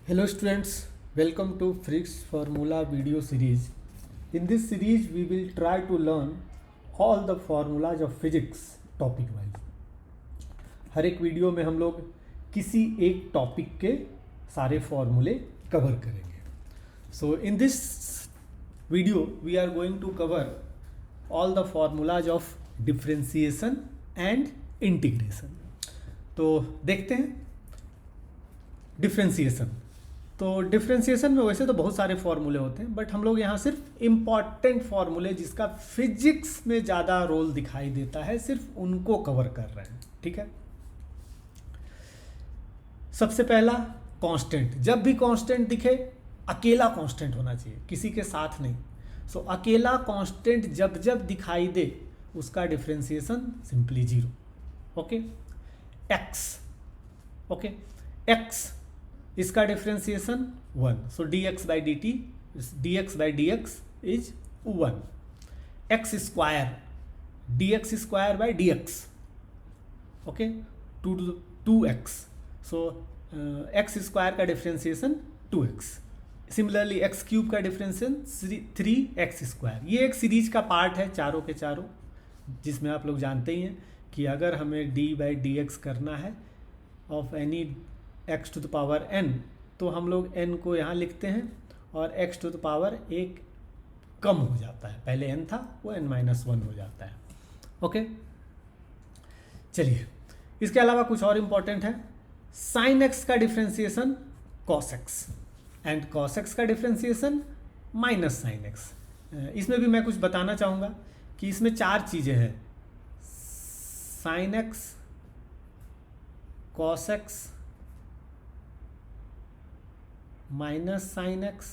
Hello students, welcome to Frick's Formula video series. In this series we will try to learn all the formulas of physics topic wise. हर एक video में हम लोग किसी एक topic के सारे फॉर्मूले कवर करेंगे. So in this video we are going to cover all the formulas of differentiation and integration. तो देखते हैं डिफ्रेंसिएशन. तो डिफ्रेंसिएशन में वैसे तो बहुत सारे फॉर्मूले होते हैं, बट हम लोग यहाँ सिर्फ इम्पॉर्टेंट फॉर्मूले जिसका फिजिक्स में ज़्यादा रोल दिखाई देता है सिर्फ उनको कवर कर रहे हैं. ठीक है. सबसे पहला कांस्टेंट. जब भी कांस्टेंट दिखे अकेला कांस्टेंट होना चाहिए, किसी के साथ नहीं. सो अकेला कांस्टेंट जब जब दिखाई दे उसका differentiation simply zero. Okay. X. Okay. X इसका differentiation 1. So dx by dt dx by dx is 1. X square dx square by dx. Okay. 2x. So x square का differentiation 2x. Similarly x cube का differentiation 3x square. ये एक series का part है चारों के चारों, जिसमें आप लोग जानते ही हैं कि अगर हमें d बाई डी एक्स करना है of any x to the power n, तो हम लोग n को यहाँ लिखते हैं और x टू द पावर एक कम हो जाता है. पहले n था वो n-1 हो जाता है. ओके. चलिए, इसके अलावा कुछ और इम्पॉर्टेंट है. साइन x का differentiation cos x and cos x का डिफ्रेंसिएशन माइनस साइन x. इसमें भी मैं कुछ बताना चाहूँगा कि इसमें चार चीज़ें हैं. Sine x, cos x, minus sine x,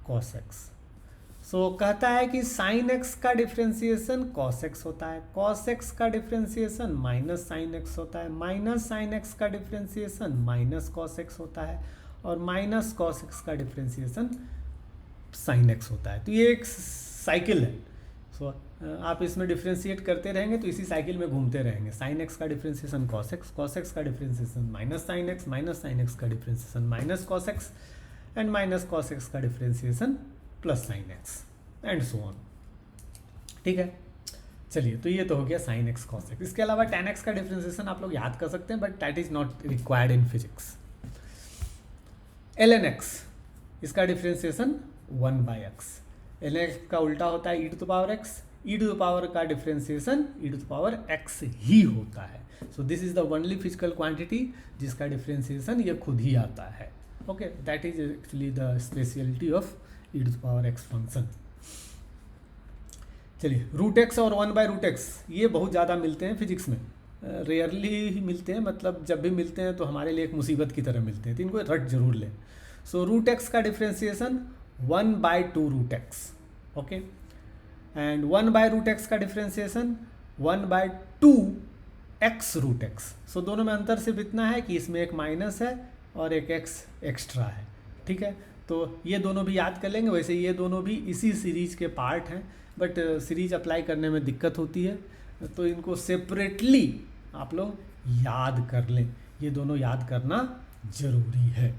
cos x. So कहता है कि साइन एक्स का डिफ्रेंसिएशन कॉस एक्स होता है, कॉस एक्स का डिफ्रेंसिएशन माइनस साइन एक्स होता है, माइनस साइन एक्स का डिफ्रेंसिएशन माइनस कॉस एक्स होता है, और माइनस कॉस एक्स का डिफ्रेंसिएशन साइन एक्स होता है. तो ये एक साइकिल है. सो आप इसमें डिफ्रेंशिएट करते रहेंगे तो इसी साइकिल में घूमते रहेंगे. साइन एक्स का differentiation cos x, cos x का differentiation minus sine x, minus sine x का differentiation minus cos x, and minus cos x का differentiation plus sine x, and so on. ठीक है. चलिए, तो ये तो हो गया साइन एक्स कॉस एक्स. इसके अलावा टेन एक्स का डिफ्रेंसिएशन आप लोग याद कर सकते हैं, but that is not required in physics. L N x इसका differentiation 1 by x. L N x का उल्टा होता है e to the power x. E to the power का differentiation e to the power x ही होता है. So this is the only physical quantity जिसका डिफ्रेंसिएशन ये खुद ही आता है. Okay. That is actually the speciality of e to the power x function. चलिए, रूट एक्स और 1 बाय रूट एक्स ये बहुत ज़्यादा मिलते हैं फिजिक्स में. रेयरली ही मिलते हैं, मतलब जब भी मिलते हैं तो हमारे लिए एक मुसीबत की तरह मिलते हैं, तो इनको रट जरूर लें. सो रूट एक्स का differentiation 1 by 2 root x. Okay. And 1 by root x का differentiation 1 by 2 x root x. So दोनों में अंतर सिर्फ इतना है कि इसमें एक माइनस है और एक एक्स एक्स्ट्रा है. ठीक है. तो ये दोनों भी याद कर लेंगे. वैसे ये दोनों भी इसी सीरीज के पार्ट हैं, बट सीरीज अप्लाई करने में दिक्कत होती है, तो इनको सेपरेटली आप लोग याद कर लें. ये दोनों याद करना ज़रूरी है.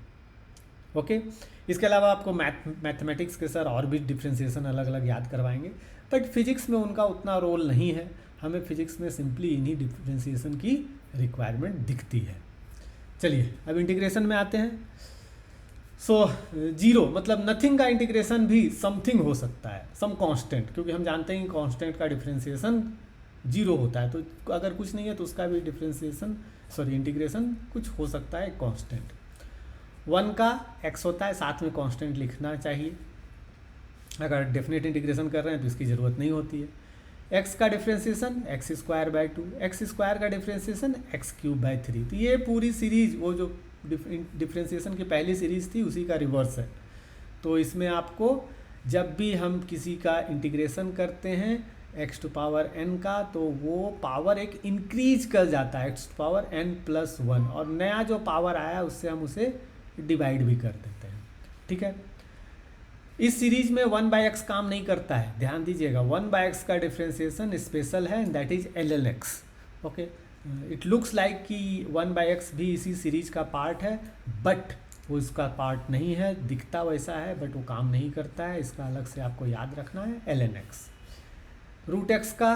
ओके. इसके अलावा आपको मैथमेटिक्स के सर और भी डिफ्रेंसिएशन अलग अलग याद करवाएंगे, बट फिजिक्स में उनका उतना रोल नहीं है. हमें फिजिक्स में सिंपली इन्हीं डिफ्रेंसिएशन की रिक्वायरमेंट दिखती है. चलिए, अब इंटीग्रेशन में आते हैं. सो जीरो मतलब नथिंग का इंटीग्रेशन भी समथिंग हो सकता है, सम कांस्टेंट, क्योंकि हम जानते हैं कि कांस्टेंट का डिफ्रेंसिएशन जीरो होता है. तो अगर कुछ नहीं है तो उसका भी इंटीग्रेशन कुछ हो सकता है कांस्टेंट. 1 का x होता है, साथ में कांस्टेंट लिखना चाहिए. अगर डेफिनेट इंटीग्रेशन कर रहे हैं तो इसकी ज़रूरत नहीं होती है. x का differentiation x square by 2, x square का डिफ्रेंसिएशन एक्स क्यूब बाई 3. तो ये पूरी सीरीज वो जो डिफ्रेंसिएशन की पहली सीरीज थी उसी का रिवर्स है. तो इसमें आपको जब भी हम किसी का इंटीग्रेशन करते हैं x टू पावर n का, तो वो पावर एक इंक्रीज कर जाता है x to power n plus 1, और नया जो पावर आया उससे हम उसे डिवाइड भी कर देते हैं. ठीक है. इस सीरीज में 1 बाई एक्स काम नहीं करता है, ध्यान दीजिएगा. 1 बाई एक्स का डिफ्रेंसिएशन स्पेशल है, and that is L L x. Okay. It looks like कि 1 बाई एक्स भी इसी सीरीज का पार्ट है, बट वो इसका पार्ट नहीं है, दिखता वैसा है बट वो काम नहीं करता है, इसका अलग से आपको याद रखना है ln x। रूट एक्स का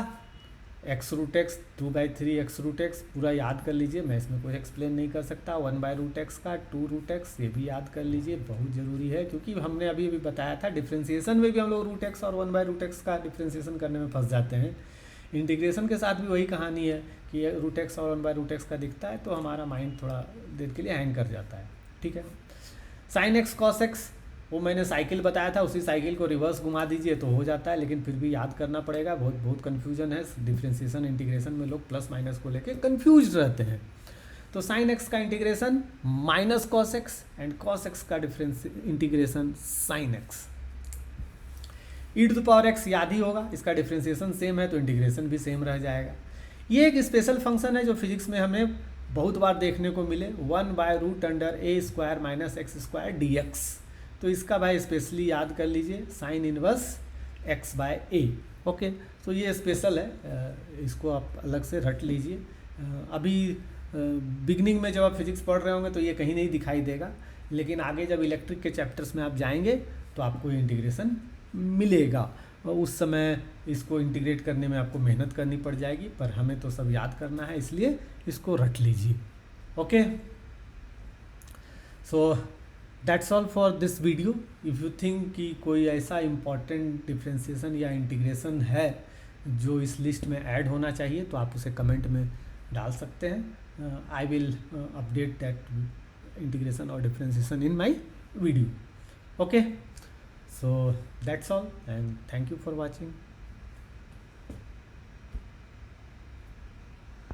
x root x 2/3 x root x पूरा याद कर लीजिए, मैं इसमें कोई एक्सप्लेन नहीं कर सकता। 1/रूट एक्स का 2 रूट एक्स ये भी याद कर लीजिए, बहुत ज़रूरी है क्योंकि हमने अभी बताया था डिफ्रेंसिएशन में भी हम लोग रूट एक्स और 1/रूट एक्स का डिफ्रेंसिएशन करने में फंस जाते हैं। इंटीग्रेशन के साथ भी वही कहानी है कि रूट एक्स और 1/रूट एक्स का दिखता है तो हमारा माइंड थोड़ा देर के लिए हैंग कर जाता है, ठीक है। साइन एक्स कॉस एक्स, वो मैंने साइकिल बताया था, उसी साइकिल को रिवर्स घुमा दीजिए तो हो जाता है, लेकिन फिर भी याद करना पड़ेगा, बहुत कन्फ्यूजन है डिफ्रेंसिएशन इंटीग्रेशन में, लोग प्लस माइनस को लेके कन्फ्यूज रहते हैं। तो साइन एक्स का integration minus cos x and cos x का difference integration sine x. e⁻x याद ही होगा, इसका डिफ्रेंसिएशन सेम है तो इंटीग्रेशन भी सेम रह जाएगा। ये एक स्पेशल फंक्शन है जो फिजिक्स में हमें बहुत बार देखने को मिले, 1/√a² - x², तो इसका भाई स्पेशली याद कर लीजिए, साइन इनवर्स x/a। ओके, तो ये स्पेशल है, इसको आप अलग से रट लीजिए। अभी बिगनिंग में जब आप फिजिक्स पढ़ रहे होंगे तो ये कहीं नहीं दिखाई देगा, लेकिन आगे जब इलेक्ट्रिक के चैप्टर्स में आप जाएंगे तो आपको इंटीग्रेशन मिलेगा और उस समय इसको इंटीग्रेट करने में आपको मेहनत करनी पड़ जाएगी, पर हमें तो सब याद करना है इसलिए इसको रट लीजिए। Okay, so that's all for this video. If you think कि कोई ऐसा इम्पॉर्टेंट डिफ्रेंसिएशन या इंटीग्रेशन है जो इस लिस्ट में ऐड होना चाहिए तो आप उसे कमेंट में डाल सकते हैं। I will update that integration और differentiation in my video. Okay, so that's all and thank you for watching.